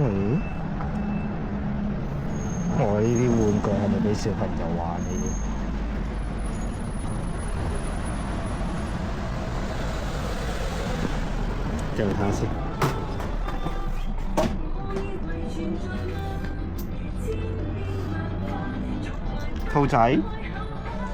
嗯，我呢啲玩具係咪俾小朋友玩呢啲？借嚟睇下先。兔仔，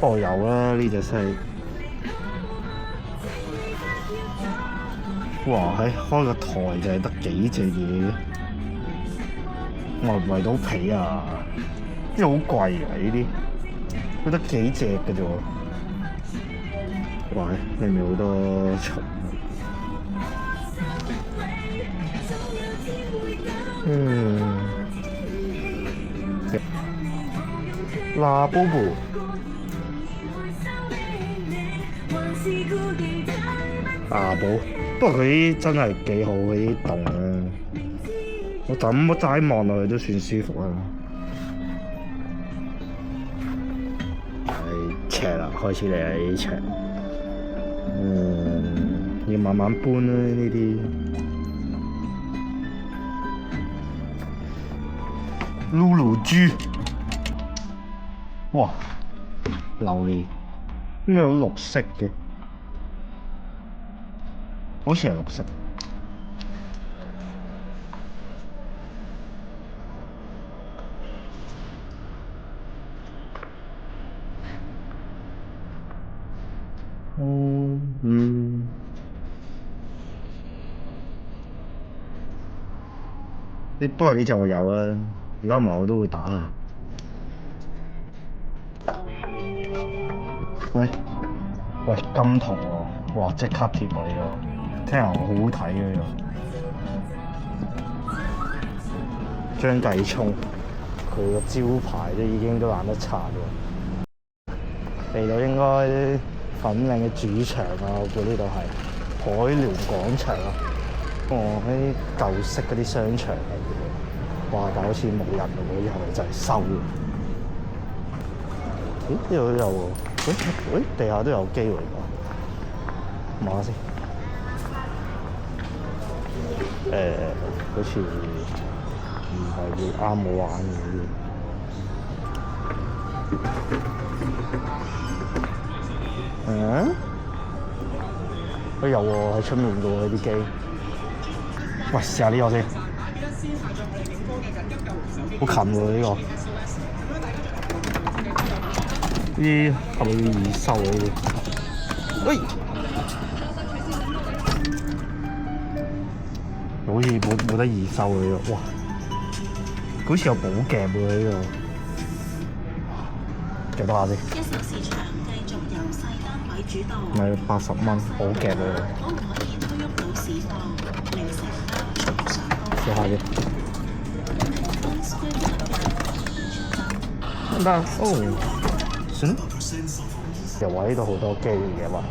哦有啦，呢隻犀利。哇！開個台就係得幾隻嘢嘅，圍唔圍到皮啊？即係好貴㗎呢啲，佢得幾隻嘅啫喎。哇！裏面好多蟲。嗱，Bobo。牙寶，不過佢啲真係幾好，佢啲洞啊，我就咁齋望落去都算舒服啦。係尺啦，開始嚟啦呢啲尺。要慢慢搬啦呢啲。Lulu 豬，哇，榴蓮，點解有綠色嘅？好似係綠色。不過呢隻我有啊，如果唔係我都會打啊。喂，金童喎，哇！即刻貼我呢個，聽人話好好睇嘅呢個。張繼聰，佢個招牌都已經都懶得擦喎。嚟到應該粉嶺嘅主場啊，我估呢度係海聯廣場啊。哦，啲舊式嗰啲商場嚟嘅，哇！但好似冇人喎，呢係咪真係收啊？咦？呢度都有喎，地下都有機喎，望下先。好似唔係會啱我玩嘅呢啲。有喎，喺出面嘅喎呢啲機。喂，試下呢個先，好近喎呢個。呢啲係咪要易收啊？呢啲，喂，好似冇得易收嘅呢個，哇！好似有寶夾喎呢個，夾多下先。一手市場繼續由細單位主導。唔係80蚊，寶夾喎。可唔可以推喐到市況，令成交重上高？試下先。得哦。又話呢度好多機嘅嘛，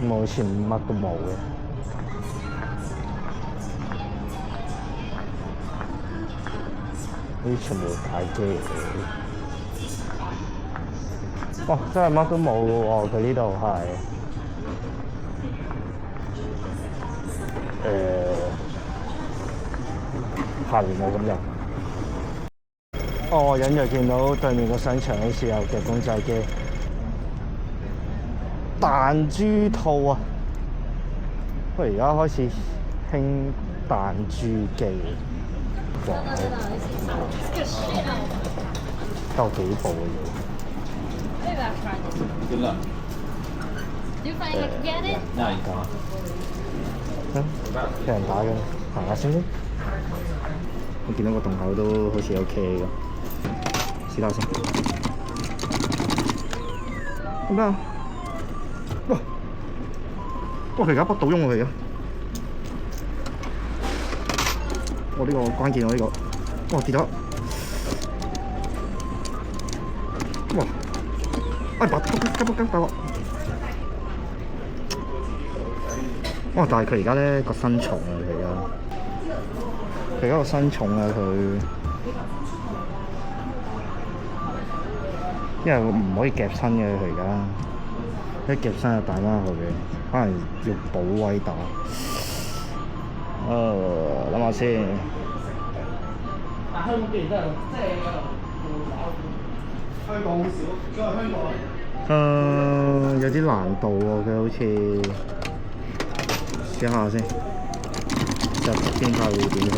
咁好似乜都冇嘅。呢啲全部大機嚟嘅。哇！真係乜都冇嘅喎，佢呢度係下面冇咁入。哦，隱約見到對面個商場好似有嘅公仔機，彈珠套啊！不過而家開始興彈珠機，哇！得幾部嘅嘢。有人打緊，行下先。我見到個洞口都好似有企嘅。試下先，得唔得啊？哇！佢而家不倒翁喎，佢而家。我呢個關鍵，我呢個，哇跌咗！哇！白！哇！但係佢而家咧個身重啊，佢而家個身重啊，佢。因為唔可以夾身嘅佢而家，一夾身就彈翻去嘅，可能要補位打。諗下先。但香港既然都係即係香港好少，因為香港有啲難度喎，佢好似試下先，就邊塊會點嘅？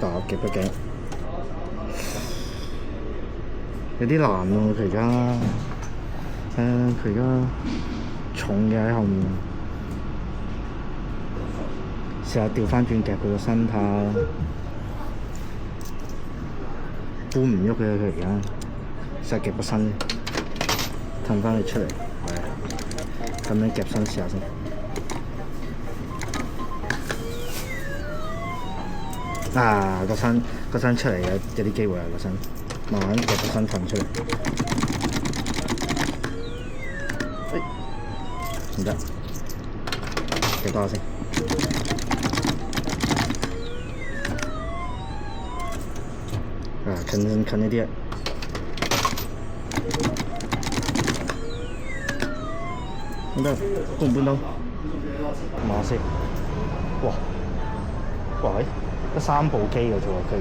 但我夾得頸，有啲難喎佢而家，佢而家重嘅喺後面，試下調翻轉夾佢個身睇下，搬唔喐嘅佢而家，試下夾個身，褪翻佢出嚟，係咁樣夾身試下先。個身出嚟有啲機會啊！個身慢慢夾個身褪出嚟，唔得，夾多下先。近一啲啊！唔得，搬唔搬到？馬色，哇！得3部機嘅啫喎，佢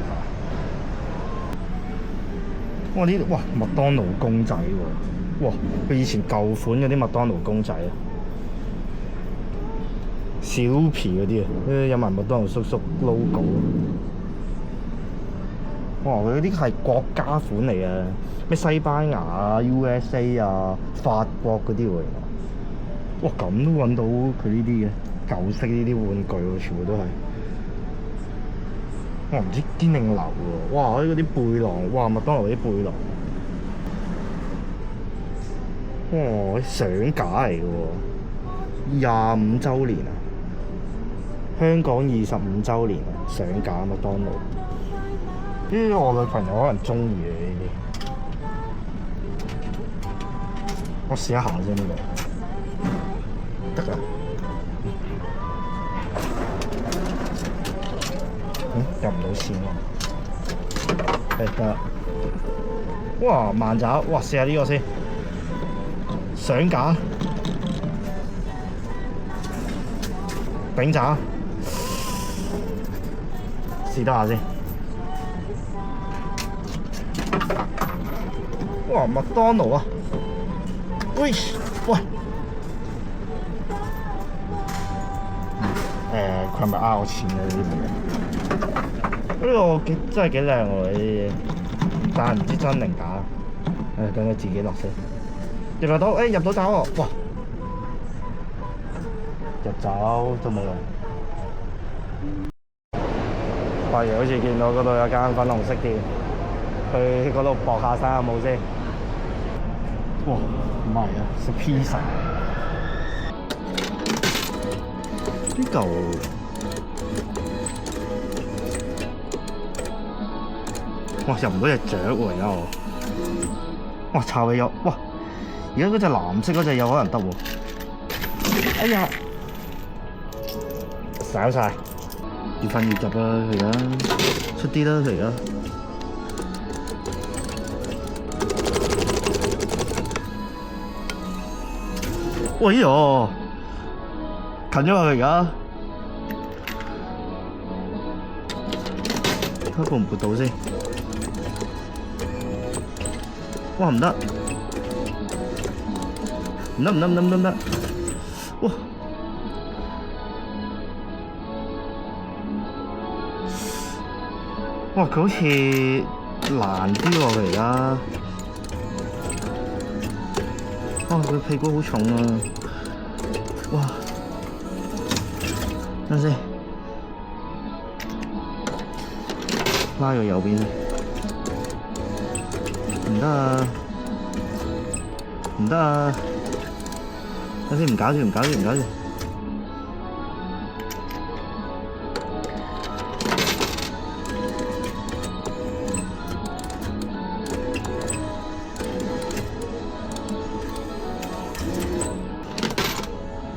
哇呢哇麥當勞公仔喎，哇佢以前舊款嗰啲麥當勞公仔啊，小皮嗰啲啊，有埋麥當勞叔叔 logo。哇！佢嗰啲係國家款嚟啊，咩西班牙啊、USA 啊、法國嗰啲喎。哇！咁都揾到佢呢啲嘅舊式呢啲玩具喎，全部都係。我唔知堅定流喎，哇！嗰啲背囊，哇！麥當勞啲背囊，哇！相架嚟嘅喎，25週年啊，香港25週年啊，相架麥當勞。呢啲我女朋友可能中意嘅呢啲，我試一下先呢個，得㗎。入唔到線喎，得。哇！慢爪，哇！試下呢個先，相架，餅爪，試多下先。哇！麥當勞啊，喂！佢係咪呃我錢啊？呢個真係幾靚喎！呢啲，但係唔知真定假。等佢自己落先。入到，入到走喎！哇！入走都冇用。發現好似見到嗰度有間粉紅色店，去嗰度搏下山有冇先？哇！唔係啊，食 pizza。呢嚿哇入唔到隻雀喎而家我，哇炒尾有，哇而家嗰隻藍色嗰隻有可能得喎，哎呀散晒，越瞓越入啦佢而家，出啲啦佢而家，喂喲近咗啊佢而家。睇撥唔撥到先？哇唔得！唔得！哇！哇佢好似難啲喎佢而家。哇佢屁股好重啊！哇！等陣先。拉個右邊先，唔得啊！唔得啊！等先，唔搞住。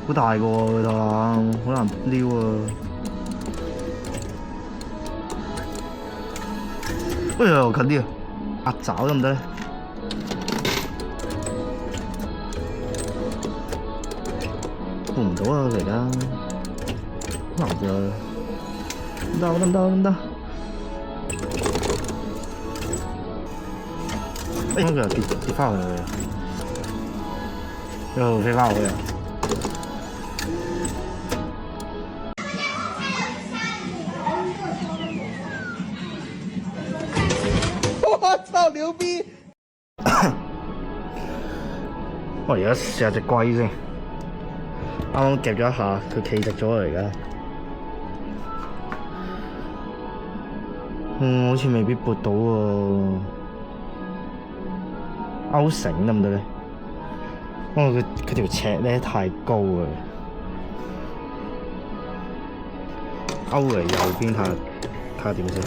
好大個喎，佢度好難撩啊！哎呀，近啲啊！壓爪得唔得咧？撥唔到啊！佢而家留住佢。得唔得？哎，佢又跌翻去，又飛翻去啊！我操，牛逼！我而家試下隻龜先，啱啱夾咗一下，佢企直咗嚟㗎。好似未必撥到喎。勾繩得唔得咧？因為佢條尺咧太高啊！勾嚟右邊睇下點先。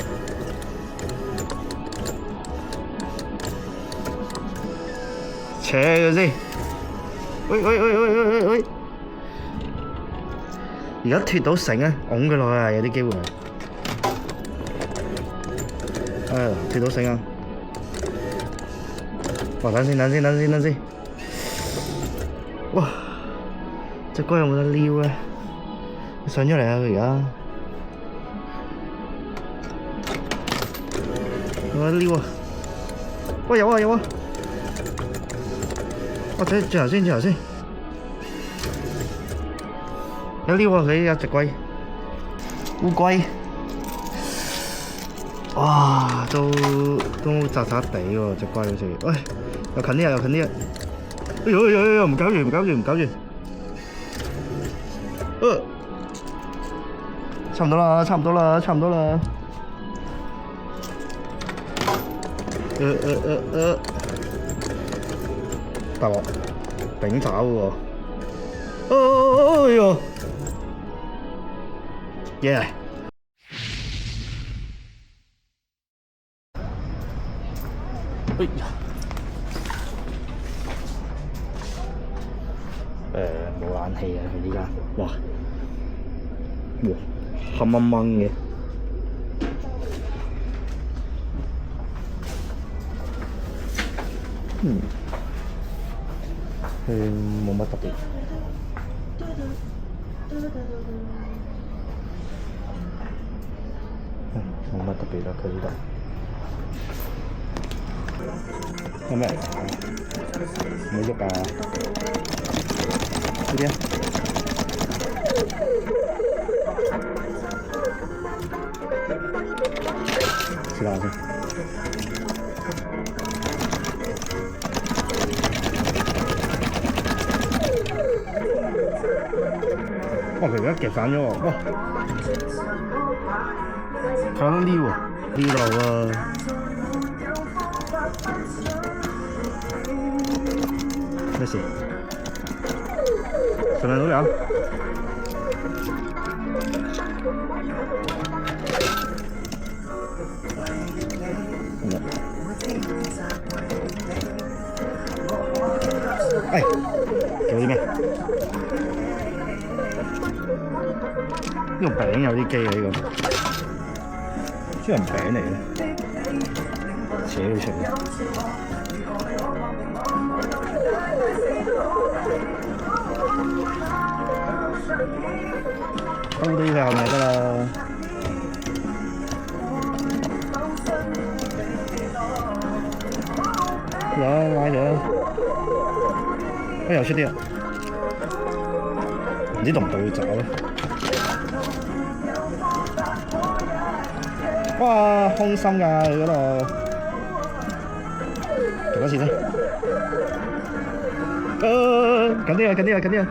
扯佢先。喂！而家脫到繩啊，拱佢落去啊，有啲機會。脫到繩啊！哇！等先。哇！隻龜有冇得撩咧？上咗嚟啊！佢而家有冇得撩啊？喂，有啊！我轉頭先，有撩啊！佢有隻龜，烏龜。哇！都扎扎地喎，隻龜好似。喂，又近啲啊！哎呦，唔搞住！差唔多啦！大鑊，頂爪喎！哎呦！耶！哎呀！冇冷氣啊！佢依家，哇，黑掹掹嘅。佢冇乜特別。冇乜特別啦，佢呢度。有咩嚟㗎？冇喐啊！呢啲啊，試下先。哇！佢而家夾散咗喎！哇！佢有得撩喎，撩到啊！咩事？上嚟到了。哎，做啲咩？呢個餅有啲機啊！呢個專人餅嚟嘅，扯佢出嚟。兜啲佢後面得啦。拉咗，哎又出啲啊！唔知到唔到要走咧。哇，空心㗎佢嗰度，做多次先。緊啲啊！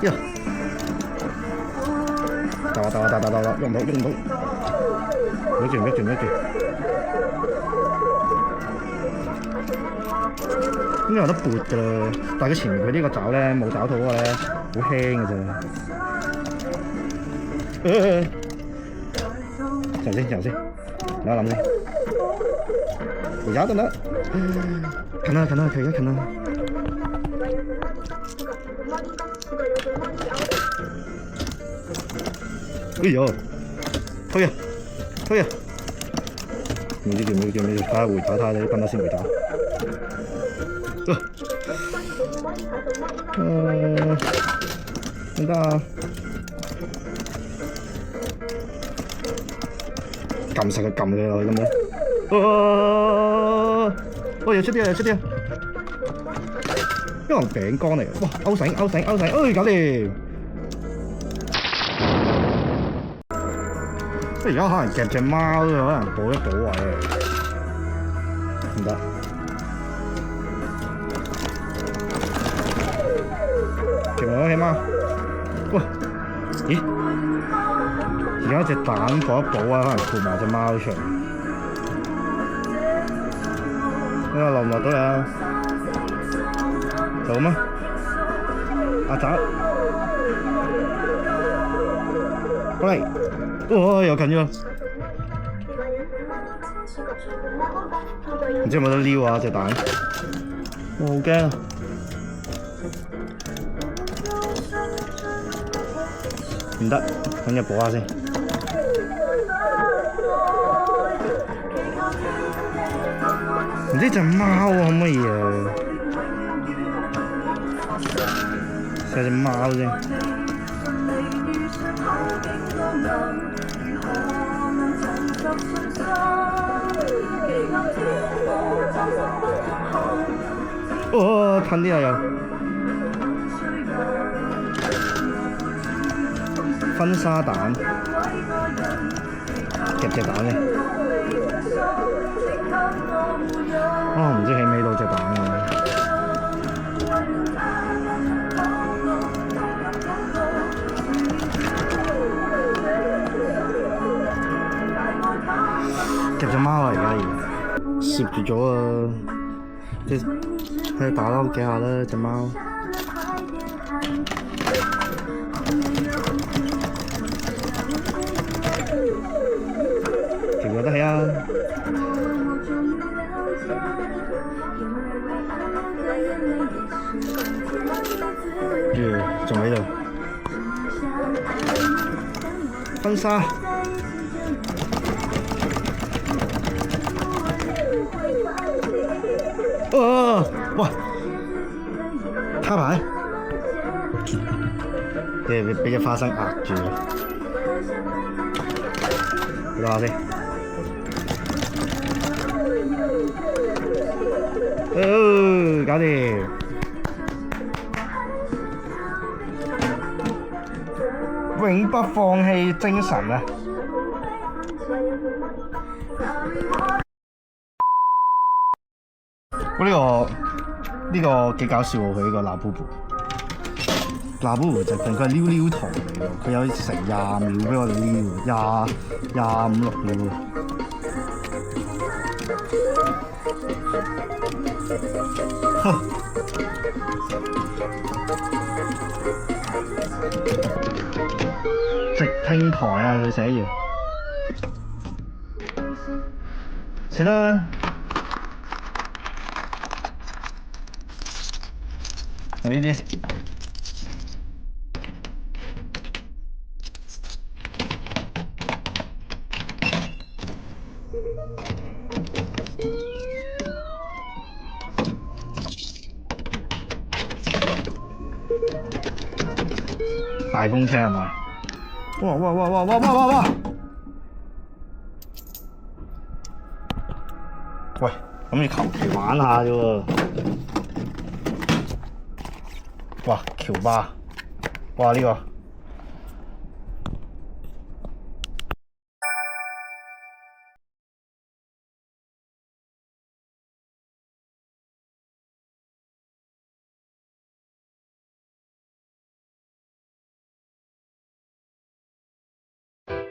呀！打，喐唔到，咪住，應該有得撥㗎啦，但係佢前面佢呢個爪咧冇爪套嗰個咧，好輕㗎咋。chờ先，等我諗先。而家得唔得？近啦，佢而家近啦。哎呦！推啊！冇住，睇下回頭，睇下你分得先回頭。點得啊？撳實佢撳佢落去咁樣。又出啲啊！又出啲啊！一籠餅乾嚟，哇！勾繩，搞掂！即係而家可能夾隻貓，可能補一補位，唔得。夾唔到起貓，哇！咦？而家隻蛋補一補啊，可能潑埋隻貓出嚟。呢個落唔落到嚟啊？做咩？阿仔，過嚟！哇！又近咗，唔知有冇得撩啊隻蛋？我好驚啊！唔得，揾嘢補下先。唔知隻貓可唔可以啊？試下隻貓先。哦，褪啲啊又。婚紗蛋，夾隻蛋咧。唔知起唔起到隻蛋嘅。夾隻貓啊！而家要攝住咗啊！即係去打多幾下啦，隻貓。條腳得起啊！仲喺度。婚紗。喂！卡牌，俾隻花生壓住，睇下先。搞掂！永不放棄精神啊！呢個幾搞笑喎！佢呢個辣布布直情佢係撩圖嚟喎，佢有成20秒俾我哋撩，25、26秒。直聽台啊！佢寫住，算啦。呢啲大風車係咪？哇！喂，咁你求其玩下啫喎。哇，橋巴，哇呢個〜